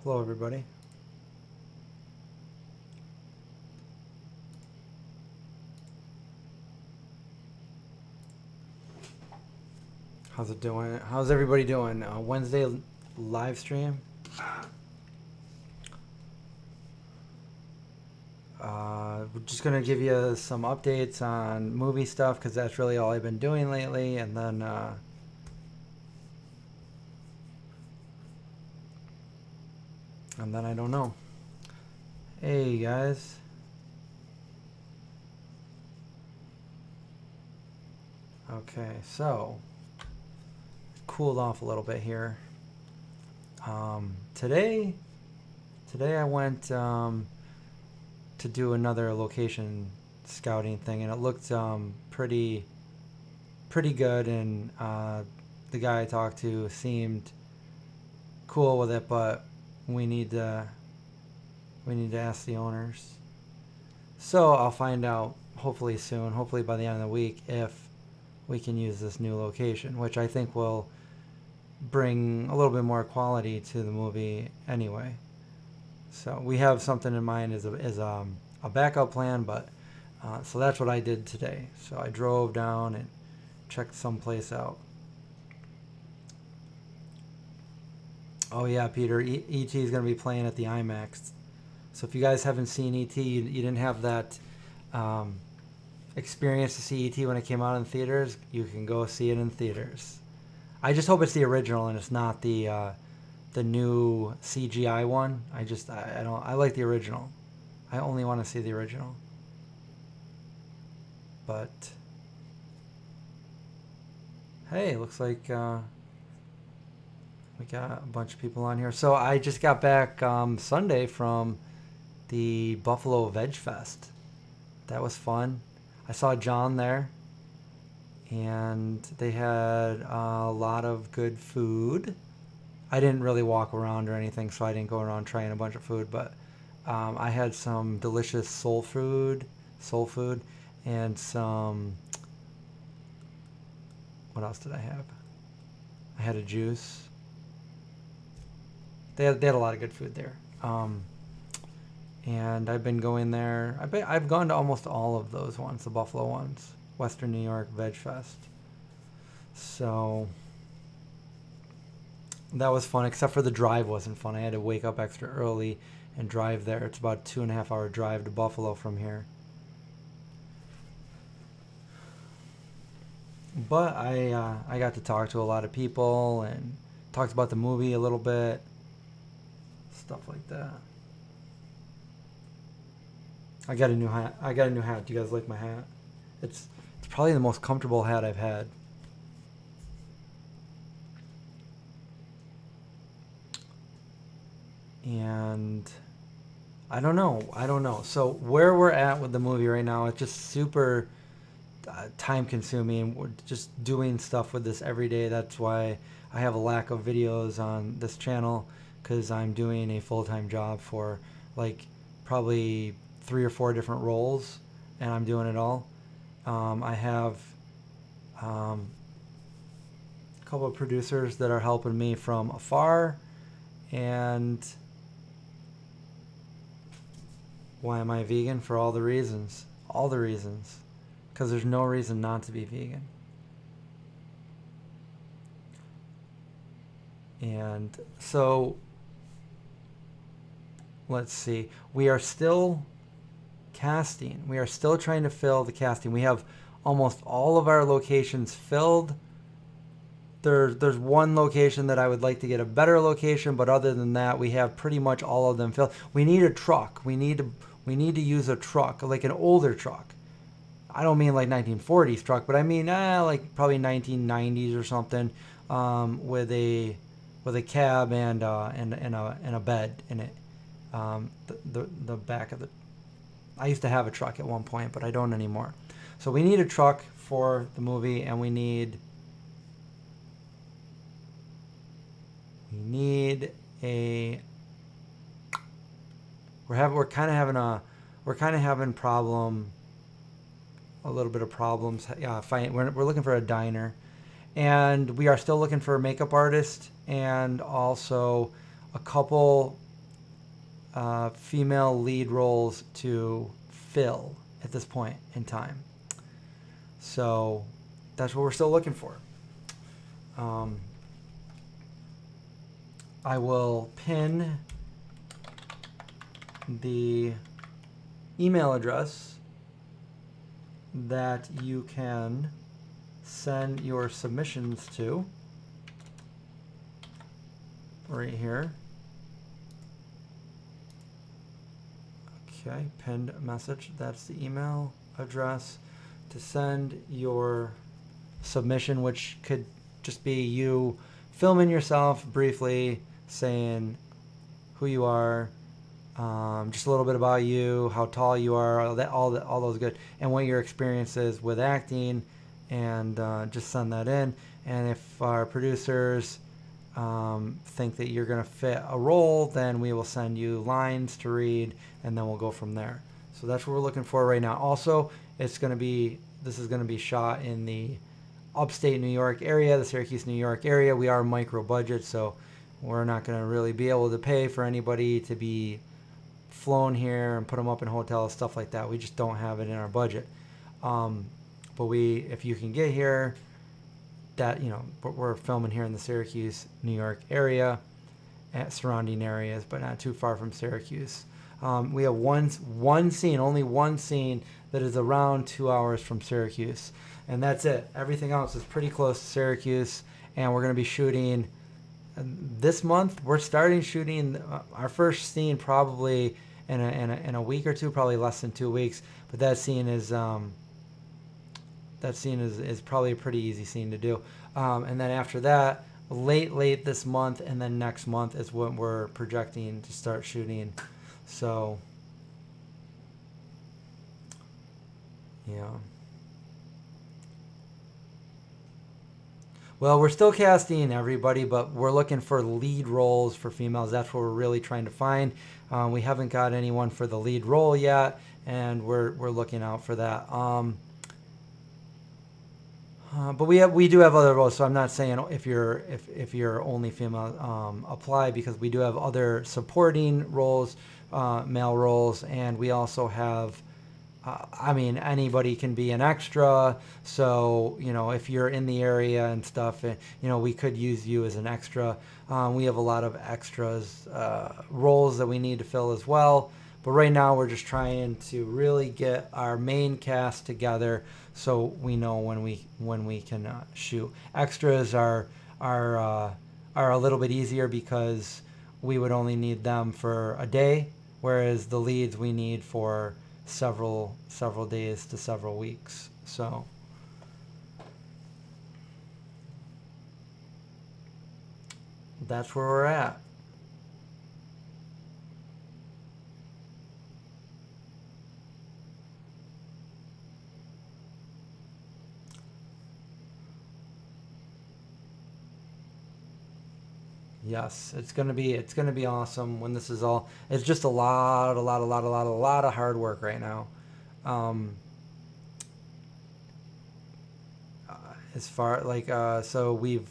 Hello, everybody. How's it doing? How's everybody doing? Wednesday live stream. We're just gonna give you some updates on movie stuff because that's really all I've been doing lately, and then I don't know. Hey guys. Okay, so cooled off a little bit here. Today I went to do another location scouting thing, and it looked pretty good, and the guy I talked to seemed cool with it, but we need to ask the owners. So I'll find out hopefully soon, hopefully by the end of the week, if we can use this new location, which I think will bring a little bit more quality to the movie anyway. So we have something in mind as a backup plan, but so that's what I did today. So I drove down and checked someplace out. Oh yeah, Peter, E.T. is going to be playing at the IMAX. So if you guys haven't seen E.T., you didn't have that experience to see E.T. when it came out in theaters, you can go see it in theaters. I just hope it's the original and it's not the new CGI one. I like the original. I only want to see the original. But hey, looks like we got a bunch of people on here. So I just got back Sunday from the Buffalo Veg Fest. That was fun. I saw John there, and they had a lot of good food. I didn't really walk around or anything, so I didn't go around trying a bunch of food, but I had some delicious soul food, and some, what else did I have? I had a juice. They had a lot of good food there. And I've been going there. I've gone to almost all of those ones, the Buffalo ones, Western New York Veg Fest. So that was fun, except for the drive wasn't fun. I had to wake up extra early and drive there. It's about a 2.5 hour drive to Buffalo from here. But I got to talk to a lot of people and talked about the movie a little bit, stuff like that. I got a new hat. Do you guys like my hat? It's probably the most comfortable hat I've had. And I don't know. So where we're at with the movie right now, it's just super time consuming. We're just doing stuff with this every day. That's why I have a lack of videos on this channel, because I'm doing a full-time job for like probably 3 or 4 different roles, and I'm doing it all. I have a couple of producers that are helping me from afar, and why am I vegan? For all the reasons. Because there's no reason not to be vegan. And so, let's see. We are still casting. We are still trying to fill the casting. We have almost all of our locations filled. There's one location that I would like to get a better location, but other than that, we have pretty much all of them filled. We need a truck. We need to use a truck, like an older truck. I don't mean like 1940s truck, but I mean like probably 1990s or something, with a cab and a bed in it. The back of the. I used to have a truck at one point, but I don't anymore. So we need a truck for the movie, and we need a. We're kind of having a little bit of problems. We're looking for a diner, and we are still looking for a makeup artist, and also a couple female lead roles to fill at this point in time. So that's what we're still looking for. I will pin the email address that you can send your submissions to right here. Okay, pinned message. That's the email address to send your submission, which could just be you filming yourself briefly, saying who you are, just a little bit about you, how tall you are, all those good, and what your experience is with acting, and just send that in. And if our producers think that you're going to fit a role, then we will send you lines to read, and then we'll go from there. So that's what we're looking for right now. Also, this is going to be shot in the upstate New York area, the Syracuse, New York area. We are micro budget, so we're not going to really be able to pay for anybody to be flown here and put them up in hotels, stuff like that. We just don't have it in our budget. But if you can get here, that, we're filming here in the Syracuse, New York area, at surrounding areas, but not too far from Syracuse. We have only one scene that is around 2 hours from Syracuse, and that's it. Everything else is pretty close to Syracuse, and we're going to be shooting this month. We're starting shooting our first scene probably in a week or two, probably less than 2 weeks. But that scene is probably a pretty easy scene to do. And then after that, late this month, and then next month is when we're projecting to start shooting. So, yeah. Well, we're still casting everybody, but we're looking for lead roles for females. That's what we're really trying to find. We haven't got anyone for the lead role yet, and we're looking out for that. But we do have other roles, so I'm not saying if you're only female apply, because we do have other supporting roles, male roles, and we also have. Anybody can be an extra. So, if you're in the area and stuff, we could use you as an extra. We have a lot of extras, roles that we need to fill as well. But right now we're just trying to really get our main cast together so we know when we can shoot. Extras are a little bit easier because we would only need them for a day, whereas the leads we need for several days to several weeks. So that's where we're at. Yes, it's gonna be awesome when this is all. It's just a lot of hard work right now. Um, as far so we've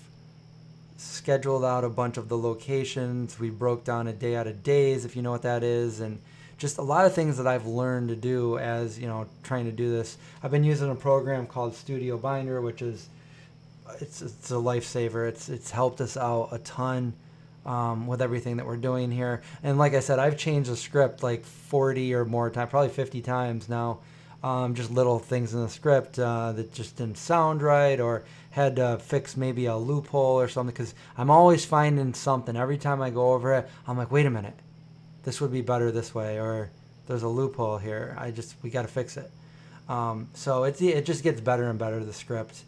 scheduled out a bunch of the locations. We broke down a day out of days, if you know what that is, and just a lot of things that I've learned to do as trying to do this. I've been using a program called Studio Binder, which is it's a lifesaver. It's helped us out a ton with everything that we're doing here. And like I said, I've changed the script like 40 or more times, probably 50 times now. Just little things in the script that just didn't sound right, or had to fix maybe a loophole or something, because I'm always finding something. Every time I go over it, I'm like, wait a minute, this would be better this way, or there's a loophole here. We got to fix it. So it just gets better and better, the script.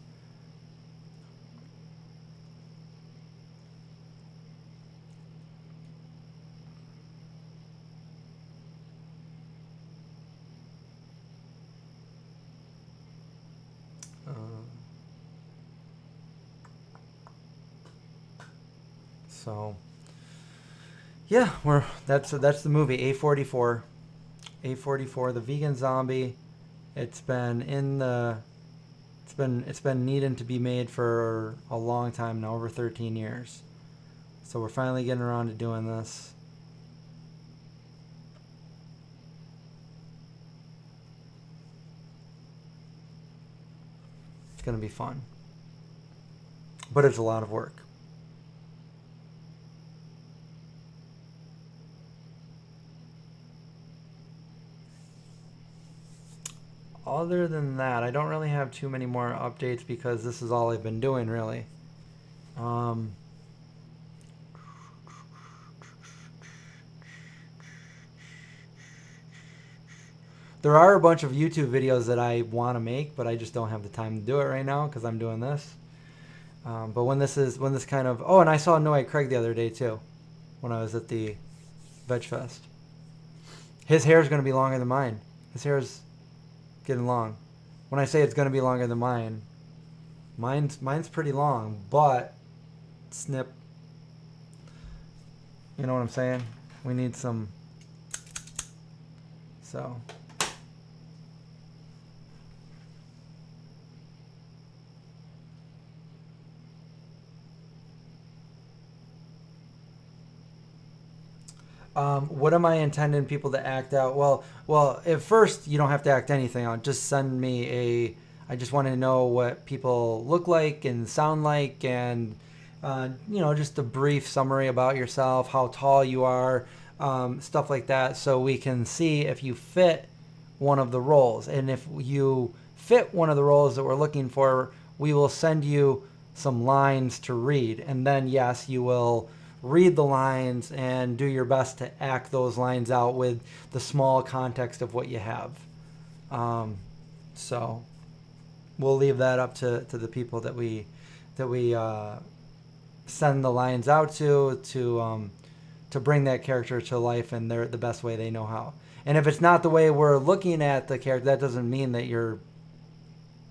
So yeah, that's the movie A44. A44, the vegan zombie. It's been needing to be made for a long time now, over 13 years. So we're finally getting around to doing this. going to be fun. But it's a lot of work. Other than that, I don't really have too many more updates because this is all I've been doing, really. There are a bunch of YouTube videos that I want to make, but I just don't have the time to do it right now because I'm doing this. But when this kind of... Oh, and I saw Noah Craig the other day, too, when I was at the Veg Fest. His hair is going to be longer than mine. His hair is getting long. When I say it's going to be longer than mine, mine's pretty long, but snip. You know what I'm saying? We need some... So... What am I intending people to act out? Well, at first you don't have to act anything out. Just send me I just want to know what people look like and sound like, and just a brief summary about yourself, how tall you are, stuff like that, so we can see if you fit one of the roles. And if you fit one of the roles that we're looking for, we will send you some lines to read, and then yes, you will read the lines and do your best to act those lines out with the small context of what you have. So we'll leave that up to the people that we send the lines out to bring that character to life in the best way they know how. And if it's not the way we're looking at the character, that doesn't mean that you're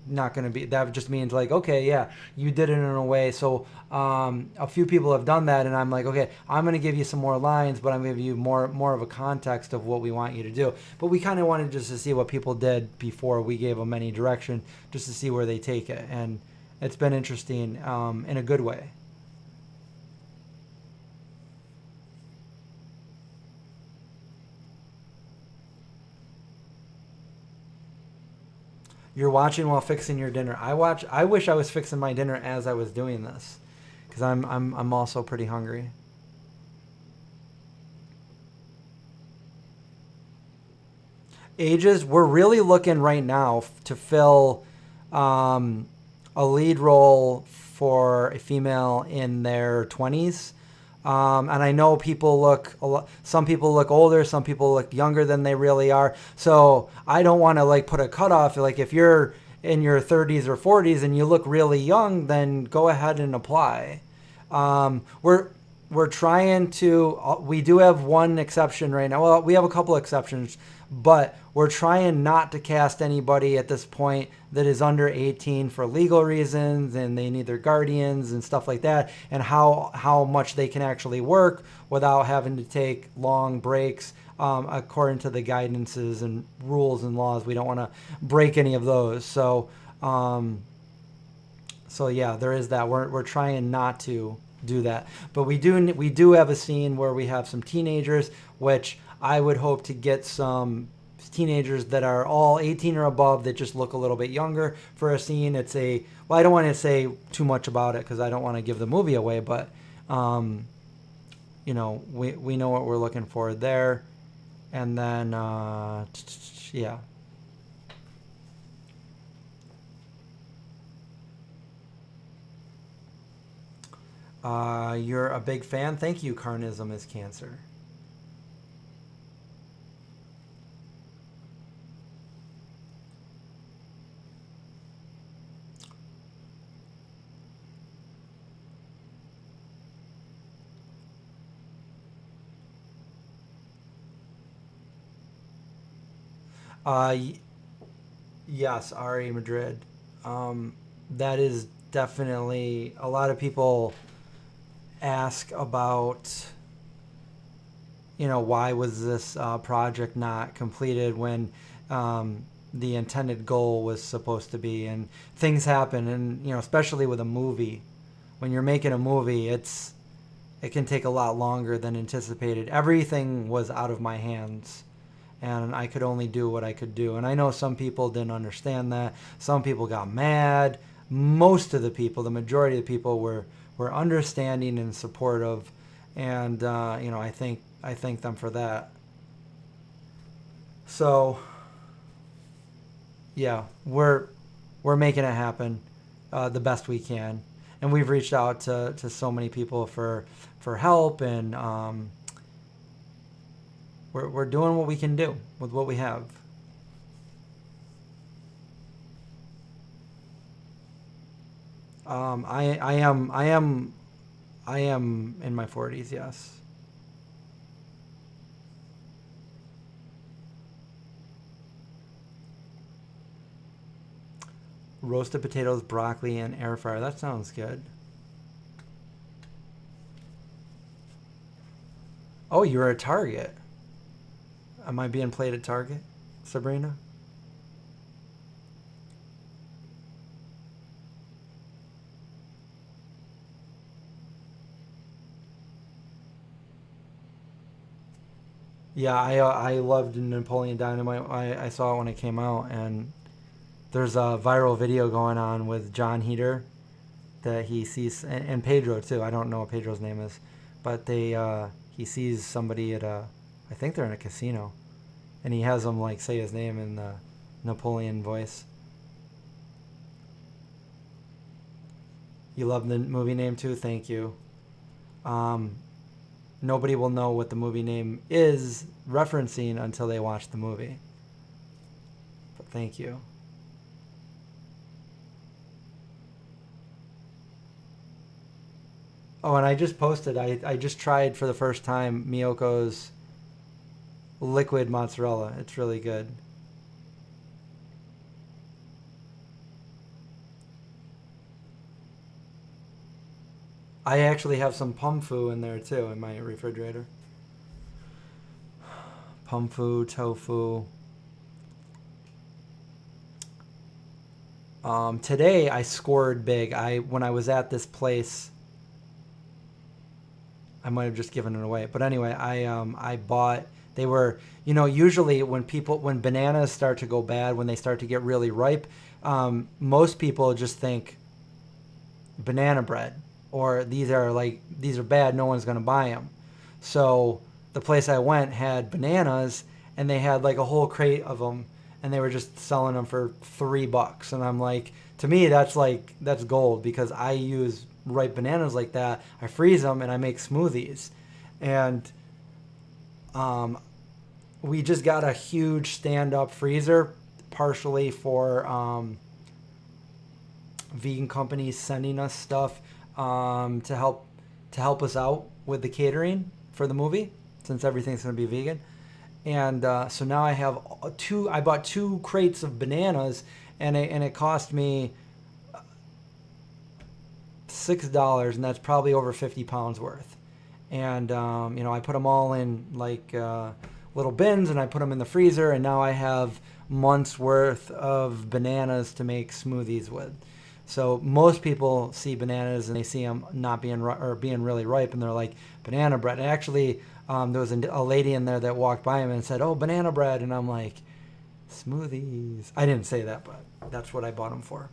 not going to be... That just means like, okay, yeah, you did it in a way. So a few people have done that, and I'm like, okay, I'm going to give you some more lines, but I'm going to give you more of a context of what we want you to do. But we kind of wanted just to see what people did before we gave them any direction, just to see where they take it. And it's been interesting in a good way. You're watching while fixing your dinner. I wish I was fixing my dinner as I was doing this, because I'm also pretty hungry. Ages, we're really looking right now to fill a lead role for a female in their 20s. And I know some people look older, some people look younger than they really are. So I don't want to like put a cutoff. Like if you're in your 30s or 40s and you look really young, then go ahead and apply. We're trying to, we do have one exception right now. Well, we have a couple exceptions, but we're trying not to cast anybody at this point that is under 18 for legal reasons, and they need their guardians and stuff like that, and how much they can actually work without having to take long breaks according to the guidances and rules and laws. We don't want to break any of those. So yeah, there is that. We're trying not to do that, but we do have a scene where we have some teenagers, which I would hope to get some teenagers that are all 18 or above that just look a little bit younger for a scene. I don't want to say too much about it because I don't want to give the movie away, but we know what we're looking for there. And then yeah. You're a big fan. Thank you. Carnism is cancer. Yes, Ari Madrid. That is definitely... A lot of people ask about, why was this project not completed when the intended goal was supposed to be, and things happen, and especially with a movie. When you're making a movie, it can take a lot longer than anticipated. Everything was out of my hands, and I could only do what I could do. And I know some people didn't understand that. Some people got mad. most of the people, the majority of the people were understanding and supportive, and I thank them for that. So yeah, we're making it happen the best we can, and we've reached out to so many people for help, and we're doing what we can do with what we have. I am in my 40s. Yes. Roasted potatoes, broccoli, and air fryer. That sounds good. Oh, you were at Target. Am I being played at Target, Sabrina? Yeah, I loved Napoleon Dynamite. I saw it when it came out, and there's a viral video going on with John Heater that he sees, and Pedro too. I don't know what Pedro's name is, but he sees somebody at I think they're in a casino, and he has them like say his name in the Napoleon voice. You love the movie name too. Thank you. Um, Nobody will know what the movie name is referencing until they watch the movie. But thank you. Oh, and I just posted. I just tried for the first time Miyoko's liquid mozzarella. It's really good. I actually have some pumfu in there too in my refrigerator. Pumfu, tofu. Today I scored big. I when I was at this place, I might have just given it away. But anyway, I bought. They were usually when bananas start to go bad, when they start to get really ripe, most people just think banana bread, or these are bad. No one's gonna buy them. So the place I went had bananas, and they had like a whole crate of them, and they were just selling them for $3. And I'm like, to me, that's gold, because I use ripe bananas like that. I freeze them and I make smoothies, and um, we just got a huge stand-up freezer, partially for vegan companies sending us stuff to help us out with the catering for the movie, since everything's going to be vegan. And so now I have two. I bought 2 crates of bananas, and it cost me $6, and that's probably over 50 pounds worth. And I put them all in like little bins, and I put them in the freezer, and now I have months worth of bananas to make smoothies with. So most people see bananas and they see them not being or being really ripe, and they're like, banana bread. And actually, there was a lady in there that walked by him and said, "Oh, banana bread," and I'm like, smoothies. I didn't say that, but that's what I bought them for.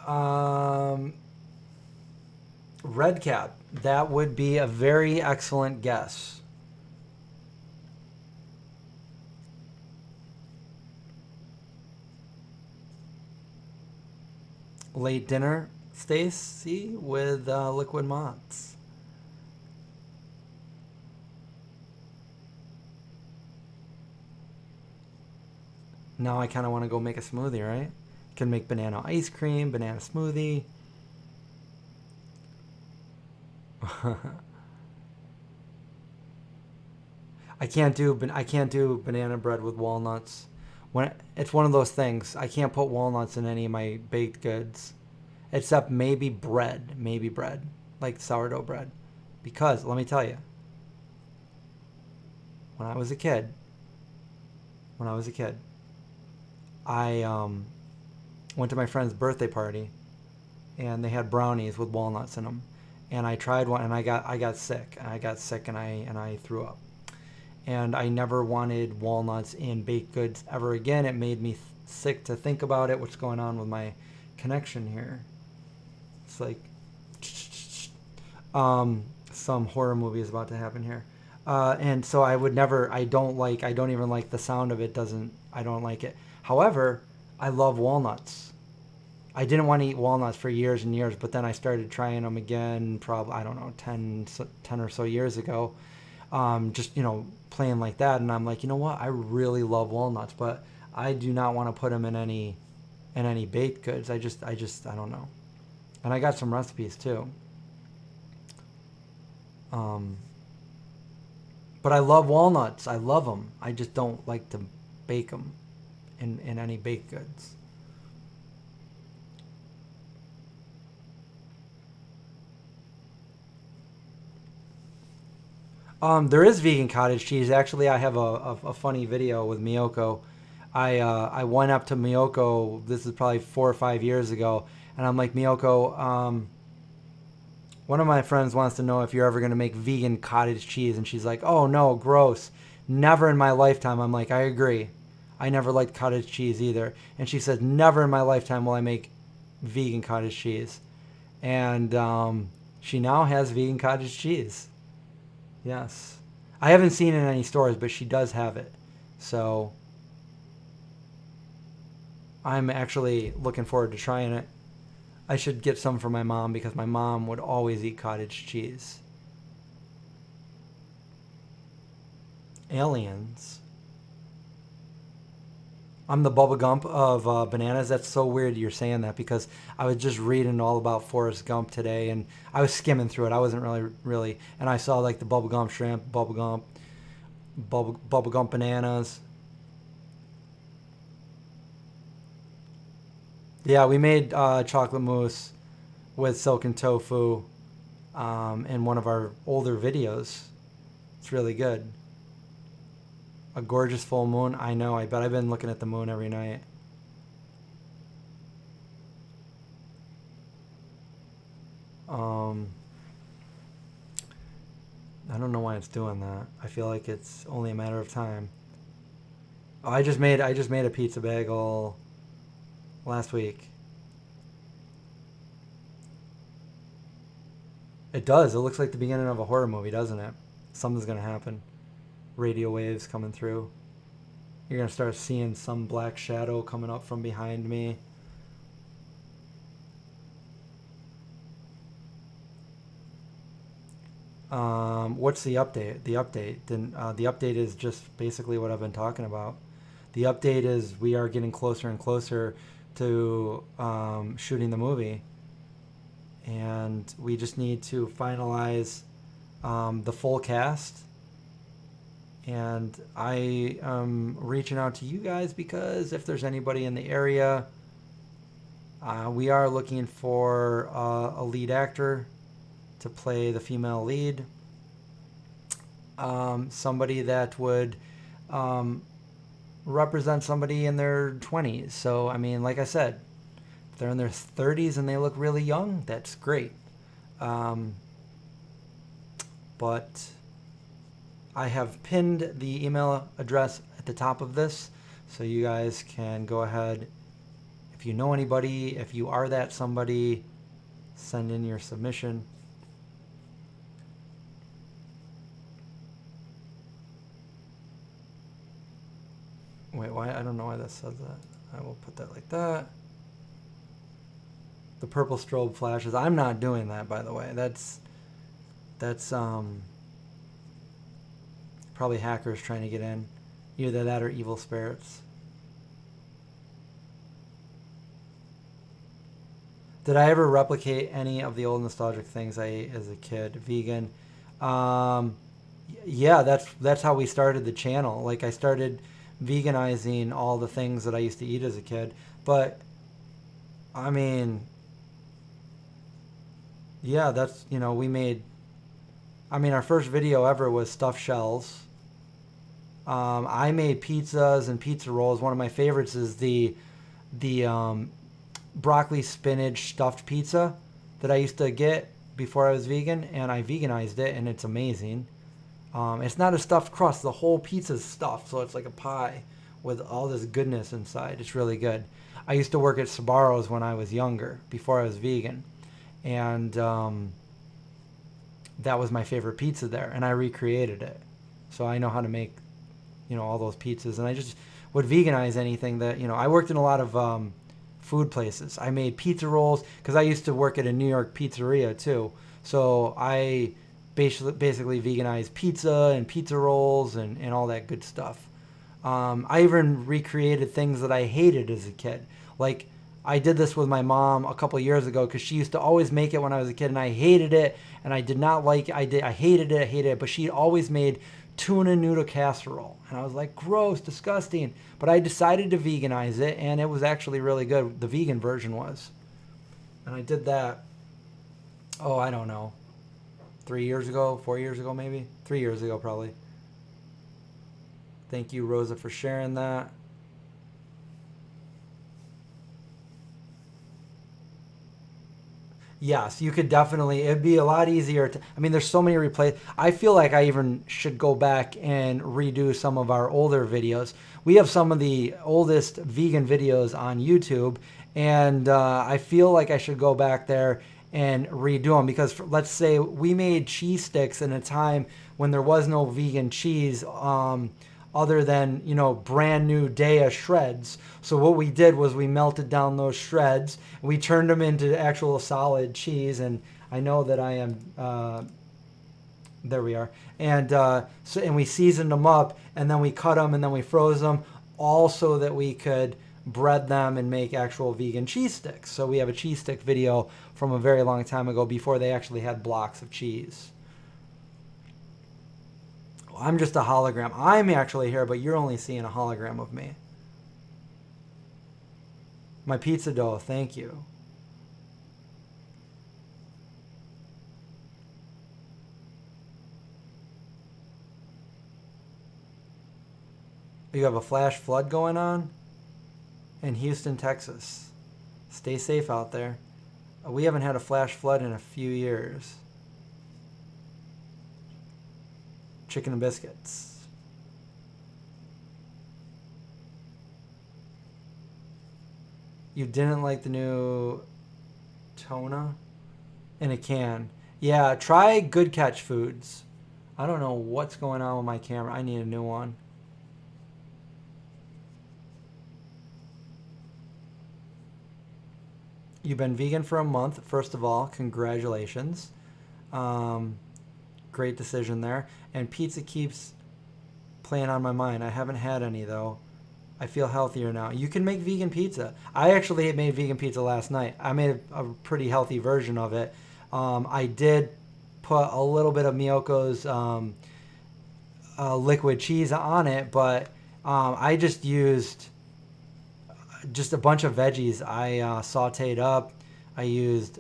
Um, Red cap. That would be a very excellent guess. Late dinner, Stacy, with liquid mozz. Now I kind of want to go make a smoothie, right? Can make banana ice cream, banana smoothie. I can't do banana bread with walnuts. When it's one of those things, I can't put walnuts in any of my baked goods, except maybe bread, like sourdough bread. Because let me tell you, when I was a kid, when I was a kid, I went to my friend's birthday party, and they had brownies with walnuts in them. And I tried one, and I got sick. And I threw up. And I never wanted walnuts in baked goods ever again. It made me sick to think about it. What's going on with my connection here? It's like some horror movie is about to happen here. And so I would never. I don't even like the sound of it. I don't like it. However, I love walnuts. I didn't want to eat walnuts for years and years, but then I started trying them again, probably, I don't know, 10 or so years ago. Just, playing like that. And I'm like, you know what? I really love walnuts, but I do not want to put them in any baked goods. I don't know. And I got some recipes too. But I love walnuts. I love them. I just don't like to bake them in any baked goods. There is vegan cottage cheese. Actually, I have a funny video with Miyoko. I went up to Miyoko. This is probably 4 or 5 years ago, and I'm like, Miyoko, one of my friends wants to know if you're ever going to make vegan cottage cheese, and she's like, oh no, gross. Never in my lifetime. I'm like, I agree. I never liked cottage cheese either. And she said, never in my lifetime will I make vegan cottage cheese. And she now has vegan cottage cheese. Yes. I haven't seen it in any stores, but she does have it. So I'm actually looking forward to trying it. I should get some for my mom because my mom would always eat cottage cheese. Aliens. I'm the Bubba Gump of bananas. That's so weird you're saying that because I was just reading all about Forrest Gump today, and I was skimming through it. I wasn't really, and I saw like the Bubba Gump shrimp, Bubba Gump bananas. Yeah, we made chocolate mousse with silken tofu in one of our older videos. It's really good. A gorgeous full moon. I know. I bet I've been looking at the moon every night. I don't know why it's doing that. I feel like it's only a matter of time. Oh, I just made a pizza bagel last week. It does. It looks like the beginning of a horror movie, doesn't it? Something's gonna happen. Radio waves coming through. You're gonna start seeing some black shadow coming up from behind me. What's the update? The update is just basically what I've been talking about. The update is we are getting closer and closer to shooting the movie, and we just need to finalize the full cast. And I am reaching out to you guys because if there's anybody in the area, we are looking for a lead actor to play the female lead. Somebody that would represent somebody in their 20s. So, I mean, like I said, if they're in their 30s and they look really young, that's great. But I have pinned the email address at the top of this, so you guys can go ahead. If you know anybody, if you are that somebody, send in your submission. Wait, why? I don't know why that says that. I will put that like that. The purple strobe flashes. I'm not doing that, by the way. That's probably hackers trying to get in. Either that or evil spirits. Did I ever replicate any of the old nostalgic things I ate as a kid? Vegan. Yeah, that's how we started the channel. Like I started veganizing all the things that I used to eat as a kid. But I mean, yeah, that's, we made, our first video ever was stuffed shells. I made pizzas and pizza rolls. One of my favorites is the broccoli spinach stuffed pizza that I used to get before I was vegan, and I veganized it, and it's amazing. It's not a stuffed crust. The whole pizza's stuffed, so it's like a pie with all this goodness inside. It's really good. I used to work at Sbarro's when I was younger, before I was vegan, and that was my favorite pizza there, and I recreated it. So I know how to make, all those pizzas, and I just would veganize anything that, I worked in a lot of food places. I made pizza rolls because I used to work at a New York pizzeria too. So I basically veganized pizza and pizza rolls and all that good stuff. I even recreated things that I hated as a kid. Like I did this with my mom a couple years ago because she used to always make it when I was a kid, and I hated it, and I did not like it. I hated it. But she always made tuna noodle casserole, and I was like, gross, disgusting. But I decided to veganize it, and it was actually really good. The vegan version was, and I did that. Oh, I don't know, 3 years ago, 4 years ago, maybe 3 years ago, probably. Thank you, Rosa, for sharing that. Yes, you could definitely. It'd be a lot easier to. I mean, there's so many replays. I feel like I even should go back and redo some of our older videos. We have some of the oldest vegan videos on YouTube, and I feel like I should go back there and redo them because, let's say, we made cheese sticks in a time when there was no vegan cheese. Other than brand new Daya shreds. So what we did was we melted down those shreds, we turned them into actual solid cheese, and I know that I am there we are, and we seasoned them up, and then we cut them, and then we froze them, all so that we could bread them and make actual vegan cheese sticks. So we have a cheese stick video from a very long time ago before they actually had blocks of cheese. I'm just a hologram. I'm actually here, but you're only seeing a hologram of me. My pizza dough, thank you. You have a flash flood going on in Houston, Texas. Stay safe out there. We haven't had a flash flood in a few years. Chicken and biscuits. You didn't like the new tuna in a can. Yeah, try Good Catch Foods. I don't know what's going on with my camera. I need a new one. You've been vegan for a month. First of all, congratulations. Great decision there. And pizza keeps playing on my mind. I haven't had any though. I feel healthier now. You can make vegan pizza. I actually made vegan pizza last night. I made a pretty healthy version of it. I did put a little bit of Miyoko's liquid cheese on it, but I just used just a bunch of veggies. I sauteed up. I used,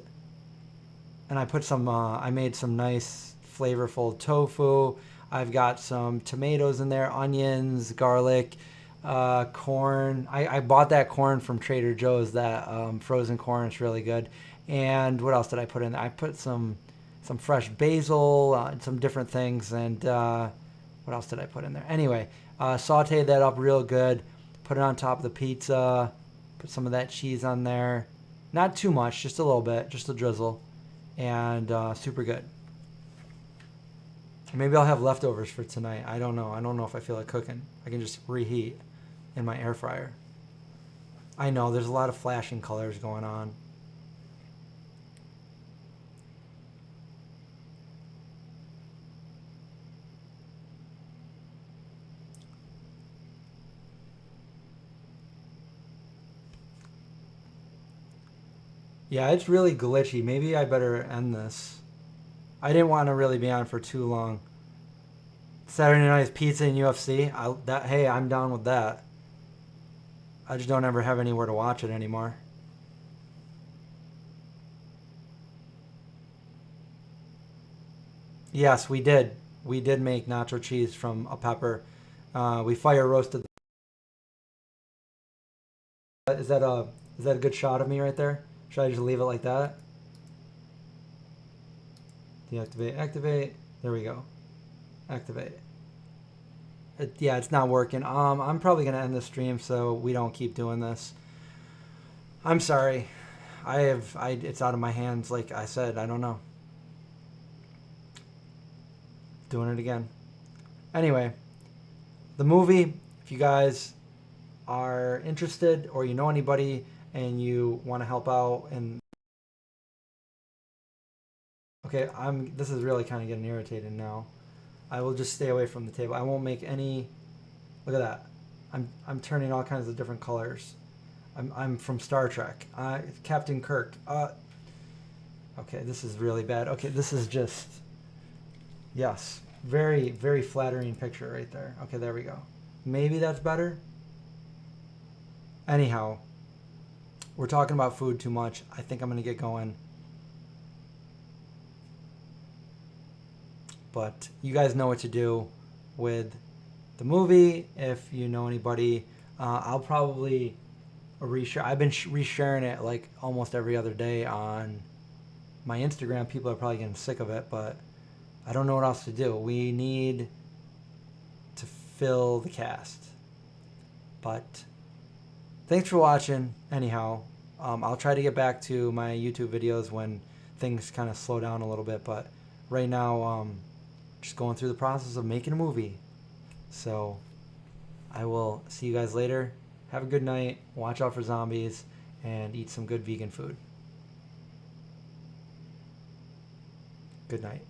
and I put some. I made some nice flavorful tofu. I've got some tomatoes in there, onions, garlic, corn. I bought that corn from Trader Joe's. That frozen corn. It's really good. And what else did I put in there? I put some fresh basil, some different things, and what else did I put in there? Anyway, sauteed that up real good. Put it on top of the pizza. Put some of that cheese on there. Not too much, just a little bit, just a drizzle, and super good. Maybe I'll have leftovers for tonight. I don't know. I don't know if I feel like cooking. I can just reheat in my air fryer. I know there's a lot of flashing colors going on. Yeah, it's really glitchy. Maybe I better end this. I didn't want to really be on for too long. Saturday night's pizza and UFC. Hey, I'm down with that. I just don't ever have anywhere to watch it anymore. Yes, we did. We did make nacho cheese from a pepper. We fire roasted. Is that a Is that a good shot of me right there? Should I just leave it like that? Deactivate, activate. There we go. Activate. Yeah, it's not working. I'm probably gonna end the stream so we don't keep doing this. I'm sorry. It's out of my hands. Like I said, I don't know. Doing it again. Anyway, the movie. If you guys are interested or you know anybody and you want to help out, and okay, This is really kind of getting irritated now. I will just stay away from the table. I won't make any. Look at that. I'm turning all kinds of different colors. I'm from Star Trek. Captain Kirk. Okay, this is really bad. Okay, this is just. Yes, very very flattering picture right there. Okay, there we go. Maybe that's better. Anyhow, we're talking about food too much. I think I'm gonna get going. But you guys know what to do with the movie. If you know anybody, I'll probably reshare. I've been resharing it like almost every other day on my Instagram. People are probably getting sick of it, but I don't know what else to do. We need to fill the cast. But thanks for watching. Anyhow, I'll try to get back to my YouTube videos when things kind of slow down a little bit. But right now, just going through the process of making a movie. So I will see you guys later. Have a good night. Watch out for zombies and eat some good vegan food. Good night.